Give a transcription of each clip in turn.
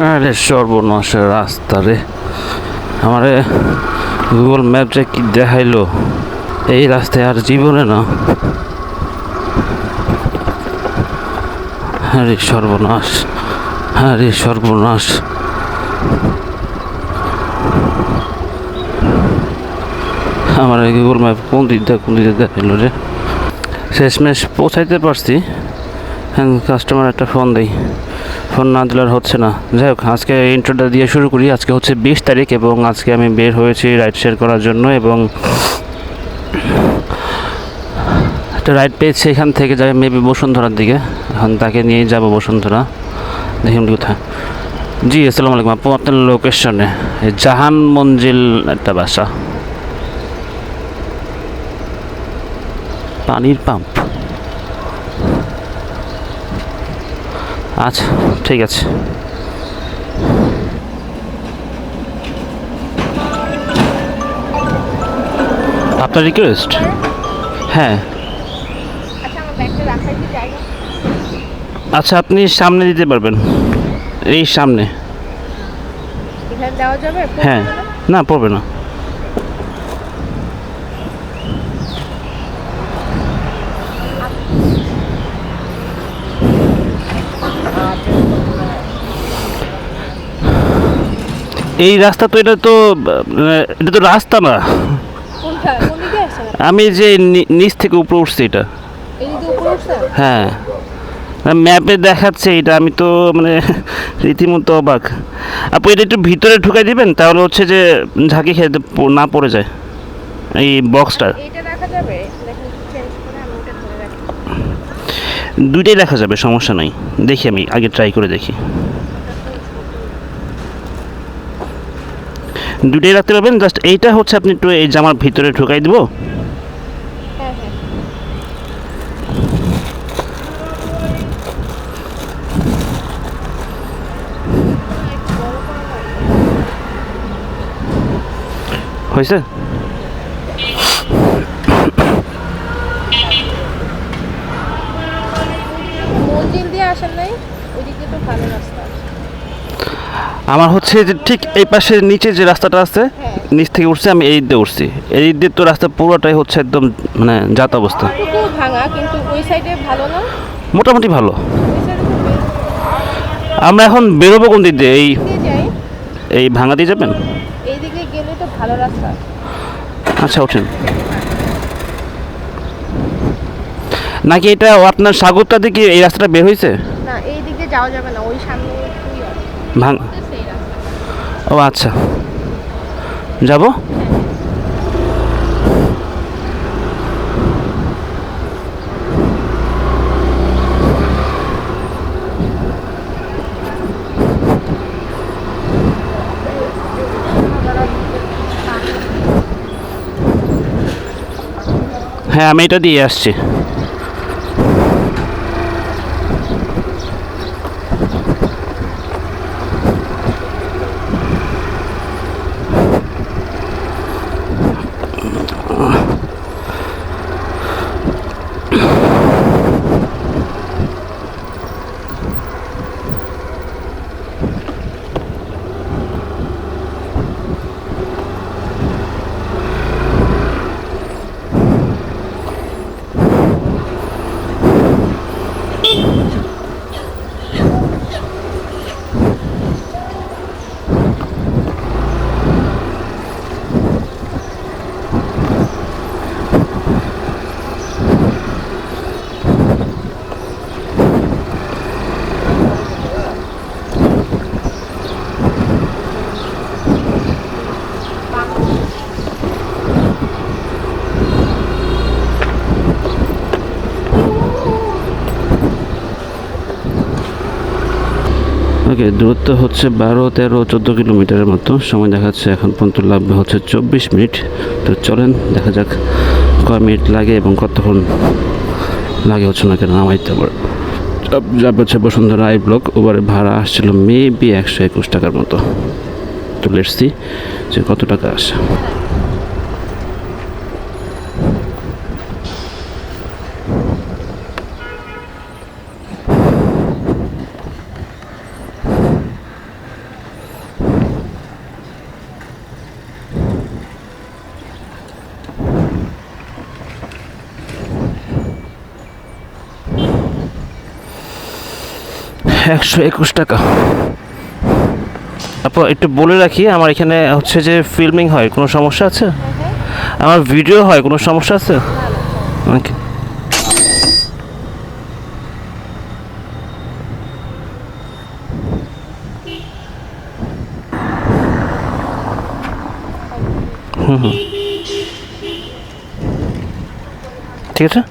আরে সর্বনাশের রাস্তা রে, আমারে গুগল ম্যাপ যে কি দেখাইলো, এই রাস্তায় আর জীবনে না। আরে সর্বনাশ, আরে সর্বনাশ। আমার গুগল ম্যাপ কোন দিক দেখাইলো রে। শেষমেশ পৌঁছাইতে পারছি। হ্যাঁ, কাস্টমার একটা ফোন দেই, ফোন না দিলে আর হচ্ছে না। যাই হোক, আজকে ইন্ট্রোটা দিয়ে শুরু করি। আজকে হচ্ছে 20 তারিখ এবং আজকে আমি বের হয়েছি রাইড শেয়ার করার জন্য, এবং একটা রাইড পেয়েছি। এখান থেকে যাবে মেবি বসুন্ধরার দিকে। এখন তাকে নিয়েই যাব বসুন্ধরা। দেখুন কোথায়। জি আসসালামু আলাইকুম আপু, আপনার লোকেশনে জাহান মঞ্জিল একটা বাসা, পানির পাম্প। আচ্ছা ঠিক আছে। আপনার রিকোয়েস্ট? হ্যাঁ। আচ্ছা আপনি সামনে দিতে পারবেন, এই সামনে। হ্যাঁ, না পড়বে না। এই রাস্তা তো, এটা তো রাস্তা না। আমি যে নিচ থেকে উপরে উঠছি এটা। হ্যাঁ, ম্যাপে দেখাচ্ছে এটা, আমি তো মানে রীতিমতো অবাক। আপু এটা একটু ভিতরে ঢুকাই দিবেন, তাহলে হচ্ছে যে ঝাঁকি খেতে না পড়ে যায় এই বক্সটা। দুইটাই দেখা যাবে, সমস্যা নাই। দেখি আমি আগে ট্রাই করে দেখি। দুইটাই রাখতে পারবেন, জাস্ট এইটা হচ্ছে আপনি একটু এই জামার ভিতরে ঢুকাই দিব। হয়েছে? আমার হচ্ছে যে ঠিক এই পাশে নিচে যে রাস্তাটা আছে, নিচ থেকে উঠছে, আমি এই দিয়ে উঠছি। এই দিয়ে তো রাস্তা পুরোটাই হচ্ছে একদম মানে যাত অবস্থা। মোটামুটি ভালো। আমরা এখন বেরোবো কোন দিক দিয়ে? এই ভাঙা দিয়ে যাবেন? আচ্ছা ওঠেন। নাকি এটা আপনার সাগরটা দিকে এই রাস্তাটা বের হয়েছে? ভাঙ ও আচ্ছা, যাব। হ্যাঁ আমি এটা দিয়ে আসছি। ওকে, দূরত্ব হচ্ছে 12, 13, 14 কিলোমিটারের মতো। সময় দেখাচ্ছে এখন পর্যন্ত লাগবে হচ্ছে 24 মিনিট। তো চলেন দেখা যাক কয় মিনিট লাগে এবং কতক্ষণ লাগে হচ্ছে না কেন নামাইতে আবার। যাবে হচ্ছে বসুন্ধরা আই ব্লক। ওভারে ভাড়া আসছিল মেবি 121 টাকার মতো। তো লেটস সি যে কত টাকা আসে। 121 টাকা। আপু একটু বলে রাখি, আমার এখানে হচ্ছে যে ফিল্মিং হয়, কোনো সমস্যা আছে? আমার ভিডিও হয়, কোনো সমস্যা আছে? ওকে। ঠিক আছে।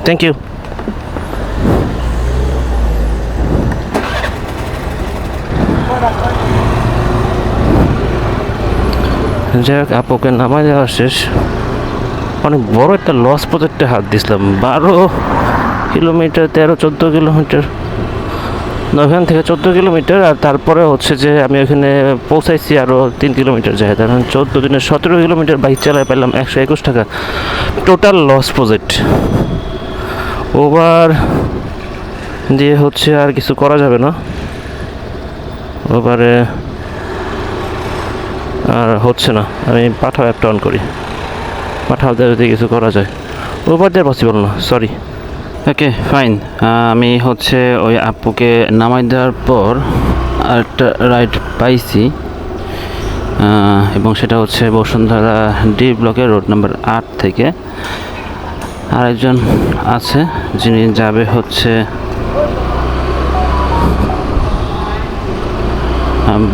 Thank you. যাই হোক, আপুকে নামায় দেওয়া শেষ। অনেক বড় একটা লস প্রজেক্টে হাত দিছিলাম। 12 কিলোমিটার, 13-14 কিলোমিটার, ওখান থেকে 14 কিলোমিটার, আর তারপরে হচ্ছে যে আমি ওখানে পৌঁছাইছি আরও 3 কিলোমিটার যায়, তখন 14 দিনে 17 কিলোমিটার বাইক চালায় পেলাম 121 টাকা। Total loss project. ওভার দিয়ে হচ্ছে আর কিছু করা যাবে না, ওভারে আর হচ্ছে না। আমি পাঠাও একটা অন করি, পাঠাও দিয়ে যদি কিছু করা যায়। ওভার দিয়ে পসিবল না, সরি। Okay fine. আমি হচ্ছে ওই আপুকে নামাই দেওয়ার পর আরেকটা রাইড পাইছি, এবং সেটা হচ্ছে বসুন্ধরা ডি ব্লকের রোড নাম্বার 8 থেকে। আরেকজন আছে যিনি যাবে হচ্ছে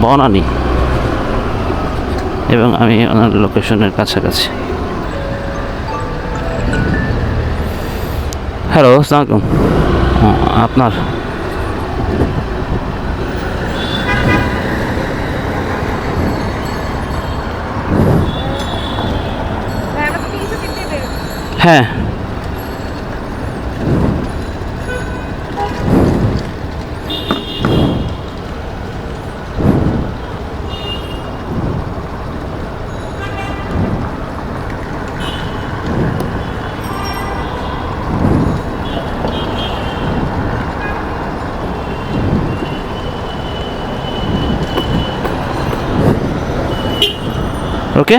বনানী, এবং আমি ওনার লোকেশনের কাছাকাছি। হ্যালো, আসসালামু আলাইকুম। আপনার হ্যাঁ, ওকে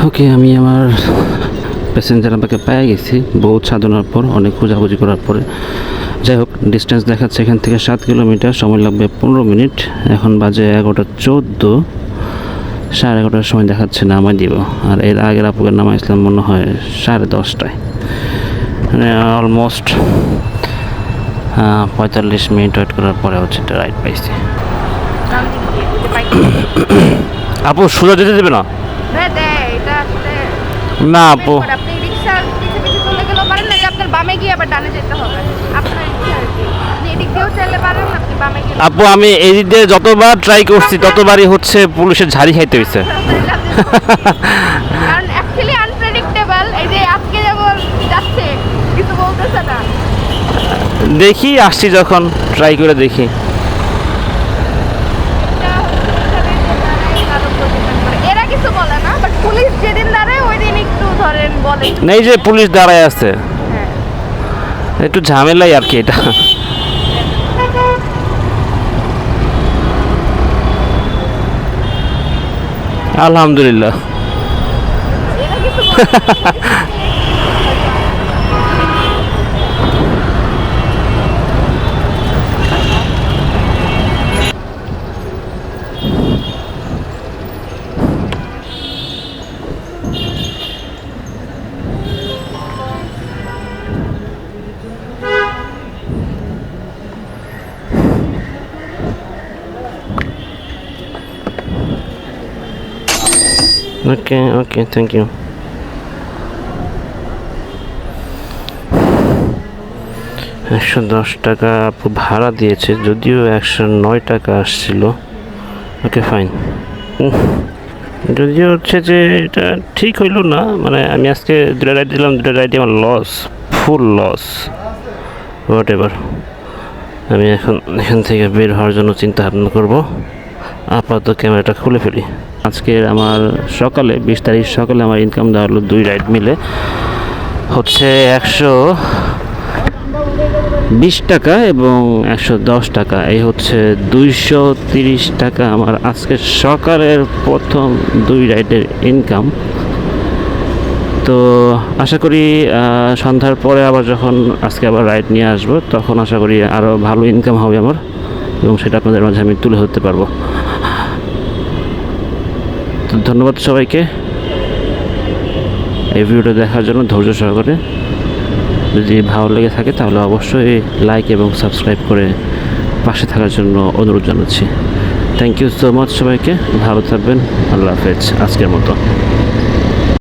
ওকে। আমি আমার প্যাসেঞ্জার আমাকে পেয়ে গেছি বহুত সাধনার পর, অনেক খোঁজাখুঁজি করার পরে। যাই হোক, ডিস্টেন্স দেখাচ্ছে এখান থেকে 7 কিলোমিটার, সময় লাগবে 15 মিনিট। এখন বাজে 11:14, 11:30 সময় দেখাচ্ছে নামাই দিব। আর এর আগের আপুকে নামাইছিলাম মনে হয় 10:30টায়, মানে অলমোস্ট 45 মিনিট ওয়েট করার পরে হচ্ছে একটা রাইড পাইছি। আপু সোজা যেতে দেবে না? না আপু, আপনি রিকশার পিছে পিছে চলে গেলেও পারেন, না আপনার বামে গিয়ে আবার ডানে যেতে হবে, আপনার ইচ্ছা আর কি। আপনি এদিক দিয়েও চলতে পারেন, আপনি বামে গিয়ে। আপু আমি এই দিক দিয়ে যতবার ট্রাই করছি ততবারই হচ্ছে পুলিশের ঝাড়ি খাইতে হয়েছে। কারণ অ্যাকচুয়ালি আনপ্রেডিক্টেবল, এই যে আজকে যেমন যাচ্ছে কিছু বলতেছে না। দেখি আসছি যখন ট্রাই করে দেখি। এরা কিছু বলে না, বাট পুলিশ যেদিন দাঁড়ায় ওই দিন একটু ধরেন বলে। নেই যে পুলিশ দাঁড়ায় আছে, হ্যাঁ, একটু ঝামেলাই আর কি এটা। আলহামদুলিল্লাহ। এরা কিছু বলে না। ওকে ওকে, থ্যাংক ইউ। 110 টাকা আপু ভাড়া দিয়েছে, যদিও 109 টাকা আসছিল। Okay fine. যদিও হচ্ছে যে এটা ঠিক হইল না, মানে আমি আজকে 2টা রাইড দিলাম, 2টা রাইডে আমার loss, full loss. Whatever, আমি এখন এখান থেকে বের হওয়ার জন্য চিন্তা ভাবনা করবো। আপাতত ক্যামেরাটা খুলে ফেলি। আজকের আমার সকালে 20 তারিখ সকালে আমার ইনকাম দেওয়া হলো 2 রাইড মিলে হচ্ছে 20 টাকা এবং 110 টাকা, এই হচ্ছে 230 টাকা আমার আজকে সকালের প্রথম 2 রাইডের ইনকাম। তো আশা করি সন্ধ্যার পরে আবার যখন আজকে আবার রাইড নিয়ে আসবো তখন আশা করি আরও ভালো ইনকাম হবে আমার, এবং সেটা আপনাদের মাঝে আমি তুলে ধরতে পারবো। তো ধন্যবাদ সবাইকে এই ভিডিওটা দেখার জন্য ধৈর্য সহকারে। যদি ভালো লেগে থাকে তাহলে অবশ্যই লাইক এবং সাবস্ক্রাইব করে পাশে থাকার জন্য অনুরোধ জানাচ্ছি। থ্যাংক ইউ সো মাচ সবাইকে, ভালো থাকবেন, আল্লাহ হাফেজ আজকের মতো।